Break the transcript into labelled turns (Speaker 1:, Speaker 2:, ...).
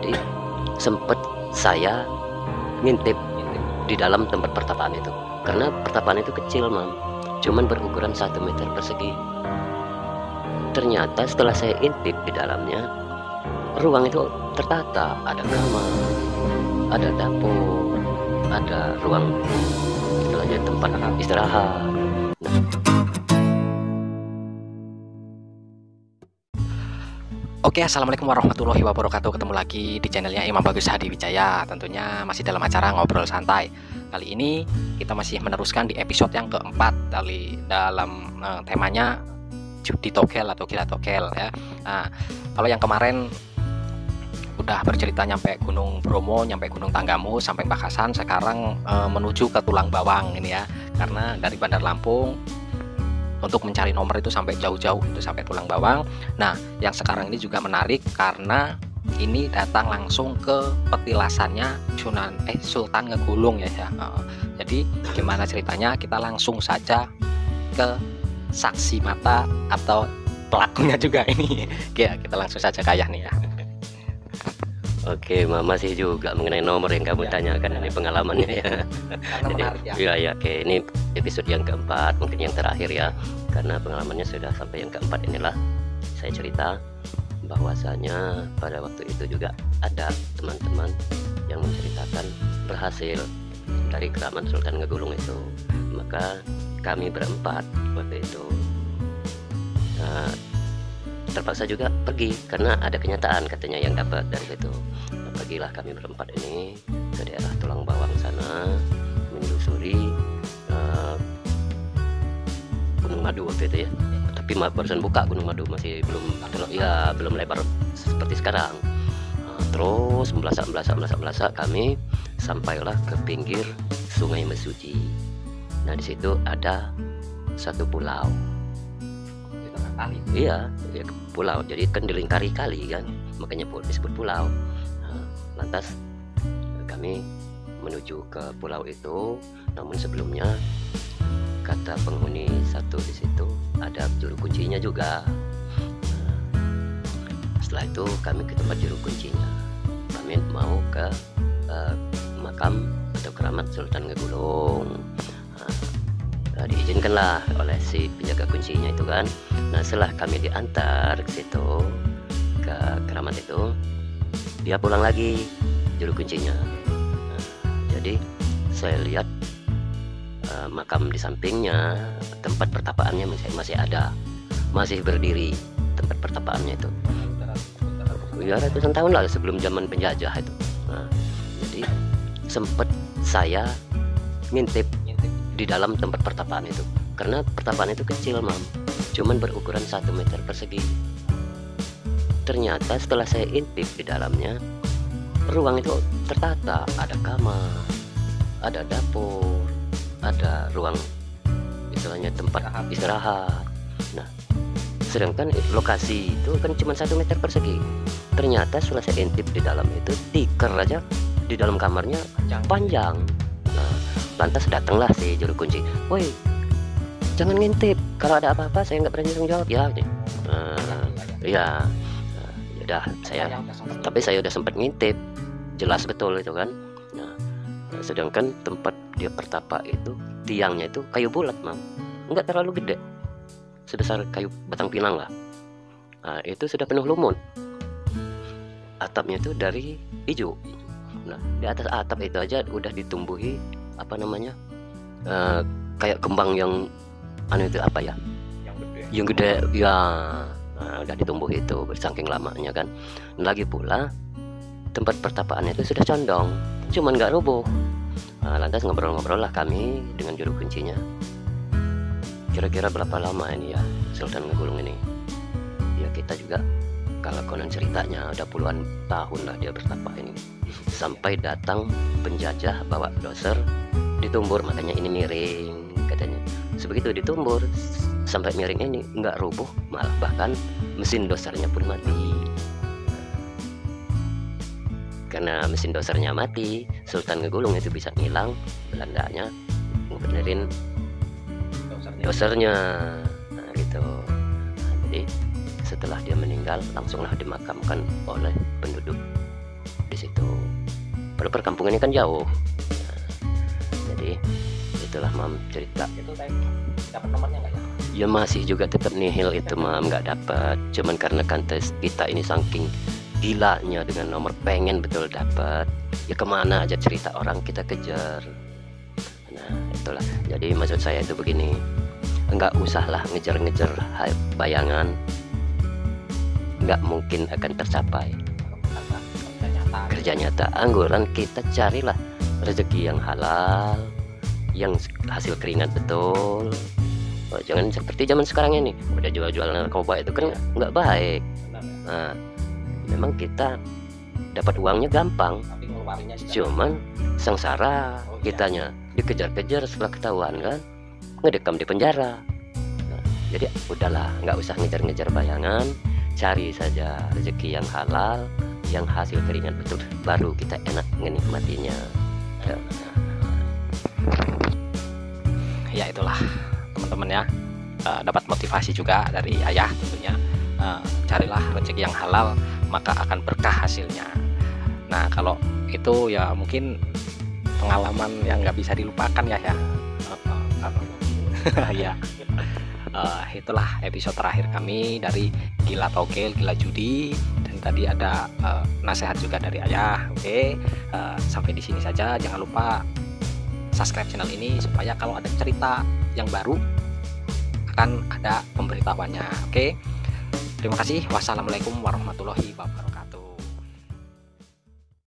Speaker 1: Jadi sempet saya ngintip di dalam tempat pertapaan itu, karena pertapaan itu kecil mam, cuman berukuran 1 meter persegi. Ternyata setelah saya intip di dalamnya, ruang itu tertata, ada kamar, ada dapur, ada ruang istilahnya tempat istirahat.
Speaker 2: Oke, assalamualaikum warahmatullahi wabarakatuh. Ketemu lagi di channelnya Imam Bagus Hadi Wijaya. Tentunya masih dalam acara ngobrol santai. Kali ini kita masih meneruskan di episode yang keempat dalam temanya judi togel atau gila togel ya. Nah, kalau yang kemarin udah bercerita nyampe Gunung Bromo, nyampe Gunung Tanggamus, sampai Pakasan, sekarang menuju ke Tulang Bawang ini ya. Karena dari Bandar Lampung untuk mencari nomor itu sampai jauh-jauh, itu sampai Tulang Bawang. Nah, yang sekarang ini juga menarik karena ini datang langsung ke petilasannya Sultan Ngegulung ya. Jadi gimana ceritanya, kita langsung saja ke saksi mata atau pelakunya juga ini. Ya, kita langsung saja kayak nih ya.
Speaker 1: Oke, masih juga mengenai nomor yang kamu tanyakan, ini pengalamannya ya. Jadi, ya, oke, ini episode yang keempat, mungkin yang terakhir ya, karena pengalamannya sudah sampai yang keempat. Inilah saya cerita bahwasanya pada waktu itu juga ada teman-teman yang menceritakan berhasil dari keramat Sultan Ngegulung itu. Maka kami berempat waktu itu terpaksa juga pergi karena ada kenyataan katanya yang dapat dari situ. Pergilah kami berempat ini ke daerah Tulang Bawang sana menelusuri Gunung Madu waktu itu ya. Tapi barusan buka Gunung Madu, masih belum lebar seperti sekarang. Terus melasak kami sampailah ke pinggir Sungai Mesuji. Nah di situ ada satu pulau. Iya, pulau. Jadi kan dilingkari kali kan, makanya disebut pulau. Lantas kami menuju ke pulau itu, namun sebelumnya kata penghuni satu di situ ada juru kuncinya juga. Setelah itu kami ke tempat juru kuncinya. Kami mau ke makam atau keramat Sultan Ngegulung. Diizinkanlah oleh si penjaga kuncinya itu kan. Nah setelah kami diantar ke situ, ke keramat itu, dia pulang lagi juru kuncinya. Jadi saya lihat makam di sampingnya, tempat pertapaannya masih ada, masih berdiri tempat pertapaannya itu. Ya ratusan tahun lah sebelum zaman penjajah itu. Nah, jadi sempat saya ngintip di dalam tempat pertapaan itu, karena pertapaan itu kecil mam, cuman berukuran 1 meter persegi. Ternyata setelah saya intip di dalamnya, ruang itu tertata, ada kamar, ada dapur, ada ruang istilahnya tempat istirahat. Nah sedangkan lokasi itu kan cuma 1 meter persegi. Ternyata setelah saya intip di dalam itu, tikar aja di dalam kamarnya panjang. Lantas datanglah si juru kunci, woi jangan ngintip, kalau ada apa-apa saya nggak berani tanggung jawab ya. Tapi saya udah sempat ngintip, jelas betul itu kan. Nah, sedangkan tempat dia pertapa itu tiangnya itu kayu bulat mam, nggak terlalu gede, sebesar kayu batang pinang lah. Nah, itu sudah penuh lumut, atapnya itu dari hijau. Nah di atas atap itu aja udah ditumbuhi kayak kembang yang itu apa ya, yang gede ya. Nah, udah ditumbuh itu saking lamanya kan. Lagi pula tempat pertapaannya itu sudah condong, cuman nggak rubuh. Lantas ngobrol-ngobrol lah kami dengan juru kuncinya, kira-kira berapa lama ini ya Sultan Ngegulung ini. Ya kita juga kalau konon ceritanya udah puluhan tahun lah dia bertapa ini, sampai datang penjajah bawa doser ditumbur, makanya ini miring katanya. Sebegitu ditumbur sampai miring ini nggak rubuh, malah bahkan mesin dosernya pun mati. Karena mesin dosernya mati, Sultan Ngegulung itu bisa ngilang, Belandanya ngebenerin dosernya. Nah gitu. Jadi setelah dia meninggal langsunglah dimakamkan oleh penduduk perkampungan ini kan jauh. Jadi itulah mam cerita.
Speaker 2: Itu dapat nomornya nggak ya?
Speaker 1: Ya masih juga tetap nihil itu mam, nggak dapat. Cuman karena kan kita ini saking gilanya dengan nomor, pengen betul dapat, ya kemana aja cerita orang kita kejar. Nah itulah, jadi maksud saya itu begini, nggak usahlah ngejar-ngejar bayangan, nggak mungkin akan tercapai. Kerja nyata, angguran kita carilah rezeki yang halal, yang hasil keringat betul. Jangan seperti zaman sekarang ini udah jual-jual narkoba, itu kan nggak baik. Nah, memang kita dapat uangnya gampang, cuman sengsara kitanya, dikejar-kejar setelah ketahuan kan, ngedekam di penjara. Nah, jadi udahlah, nggak usah ngejar-ngejar bayangan, cari saja rezeki yang halal, yang hasil keringat betul, baru kita enak menikmatinya.
Speaker 2: Ya itulah teman-teman ya, dapat motivasi juga dari ayah tentunya. Carilah rezeki yang halal, maka akan berkah hasilnya. Nah kalau itu ya mungkin pengalaman yang nggak bisa dilupakan ya. Ya itulah episode terakhir kami dari Gila Togel, Gila Judi, dan tadi ada nasihat juga dari ayah. Oke, sampai di sini saja. Jangan lupa subscribe channel ini supaya kalau ada cerita yang baru akan ada pemberitahuannya. Oke, terima kasih. Wassalamualaikum warahmatullahi wabarakatuh.